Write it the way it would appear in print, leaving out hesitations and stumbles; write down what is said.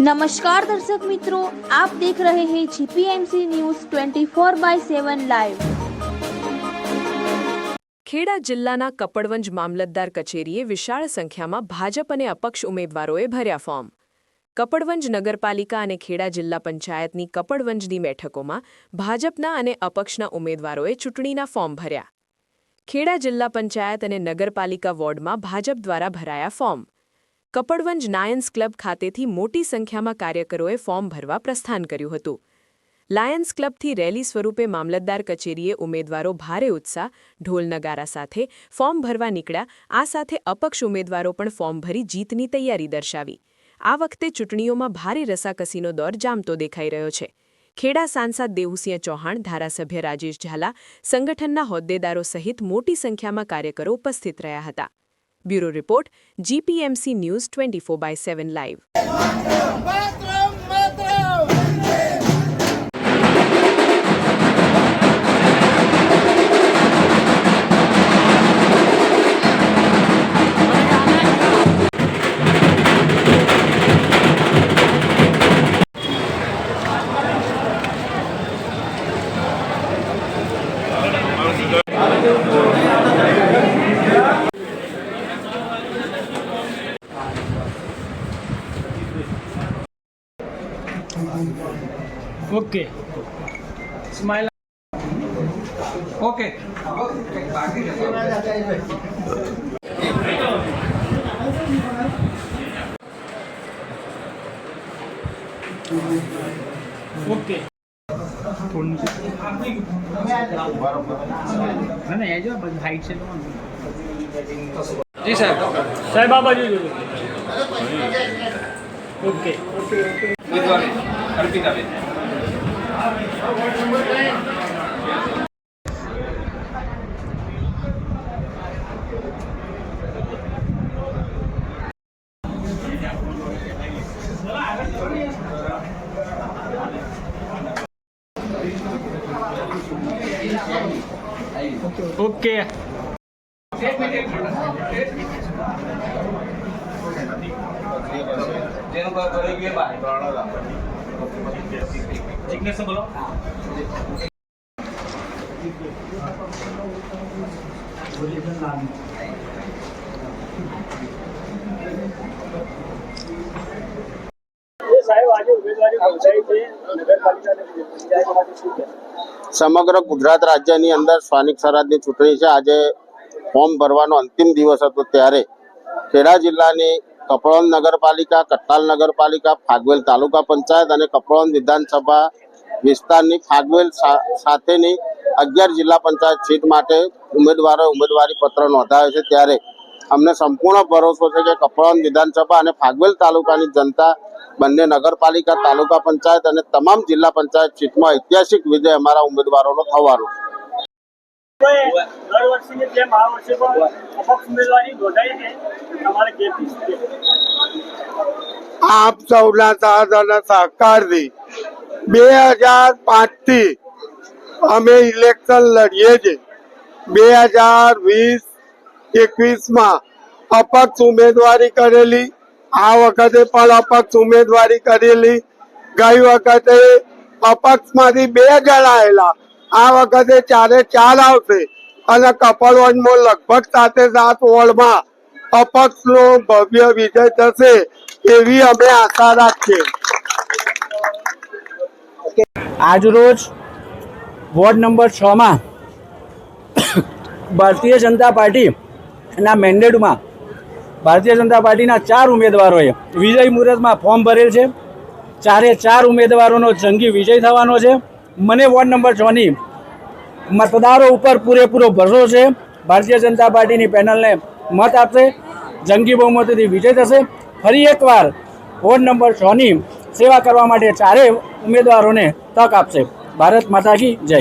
नमस्कार दर्शक मित्रों, आप देख रहे हैं जीपीएमसी न्यूज़ 24/7 લાઈવ। ખેડા જિલ્લાના કપડવંજ મામલતદાર કચેરીએ વિશાળ સંખ્યામાં ભાજપ અને અપક્ષ ઉમેદવારોએ ભર્યા ફોર્મ। કપડવંજ નગરપાલિકા અને ખેડા જિલ્લા પંચાયતની કપડવંજની બેઠકોમાં ભાજપના અને અપક્ષના ઉમેદવારોએ ચૂંટણીના ફોર્મ ભર્યા। ખેડા જિલ્લા પંચાયત અને નગરપાલિકા વોર્ડમાં ભાજપ દ્વારા ભરાયા ફોર્મ। કપડવંજ લાયન્સ ક્લબ ખાતેથી મોટી સંખ્યામાં કાર્યકરોએ ફોર્મ ભરવા પ્રસ્થાન કર્યું હતું। લાયન્સ ક્લબથી રેલી સ્વરૂપે મામલતદાર કચેરીએ ઉમેદવારો ભારે ઉત્સાહ ઢોલ નગારા સાથે ફોર્મ ભરવા નીકળ્યા। આ સાથે અપક્ષ ઉમેદવારો પણ ફોર્મ ભરી જીતની તૈયારી દર્શાવી। આ વખતે ચૂંટણીઓમાં ભારે રસાકસીનો દોર જામતો દેખાઈ રહ્યો છે। ખેડા સાંસદ દેવુસિંહ ચૌહાણ, ધારાસભ્ય રાજેશ ઝાલા, સંગઠનના હોદ્દેદારો સહિત મોટી સંખ્યામાં કાર્યકરો ઉપસ્થિત રહ્યા હતા। Bureau report, GPMC news 24/7 live. Okay smile okay okay ना जो हाइट से जी साहब बाबा जी ओके अर्पिता बेन ओके जिग्नेश से बोलो સમગ્ર ગુજરાત રાજ્યની અંદર સ્થાનિક સ્વરાજની ચૂંટણી છે। આજે ફોર્મ ભરવાનો અંતિમ દિવસ હતો, ત્યારે ખેડા જિલ્લાની કપડવંજ નગરપાલિકા, કટ્ટાલ નગરપાલિકા, ફાગવેલ તાલુકા પંચાયત અને કપડવંજ વિધાનસભા વિસ્તારની ફાગવેલ સાથેની 11 જિલ્લા પંચાયત સીટ માટે ઉમેદવારોએ ઉમેદવારી પત્ર નોંધાવ્યો છે। ત્યારે અમને સંપૂર્ણ ભરોસો છે કે કપડવંજ વિધાનસભા અને ફાગવેલ તાલુકાની જનતા બંને નગરપાલિકા, તાલુકા પંચાયત અને તમામ જિલ્લા પંચાયત સીટમાં ઐતિહાસિક વિજય અમારા ઉમેદવારોનો થવાનો છે। આપ સૌના સાથ અને સહકારથી 2005 થી અમે ઇલેક્શન લડીએ છીએ। 2020-21 માં અપક્ષ ઉમેદવારી કરેલી, આ વખતે પણ અપક્ષ ઉમેદવારી કરેલી। ગઈ વખતે અપક્ષમાંથી 2 જણ આવેલા, આ વખતે 4 આવશે અને કપડવંજમાં લગભગ 7 વોર્ડમાં અપક્ષનો ભવ્ય વિજય થશે એવી અમે આશા રાખીએ। આજરોજ વોર્ડ નંબર 6 માં ભારતીય જનતા પાર્ટીના મેન્ડેટમાં ભારતીય જનતા પાર્ટીના 4 ઉમેદવારોએ વિજય મુહૂર્તમાં ફોર્મ ભરેલ છે। 4 ઉમેદવારોનો જંગી વિજય થવાનો છે। મને વોર્ડ નંબર 6 ની મતદારો ઉપર પૂરેપૂરો ભરોસો છે। ભારતીય જનતા પાર્ટીની પેનલને મત આપશે, જંગી બહુમતીથી વિજય થશે। ફરી એકવાર વોર્ડ નંબર 6 ની સેવા કરવા માટે 4 ઉમેદવારોને તક આપશે। ભારત માતા કી જય।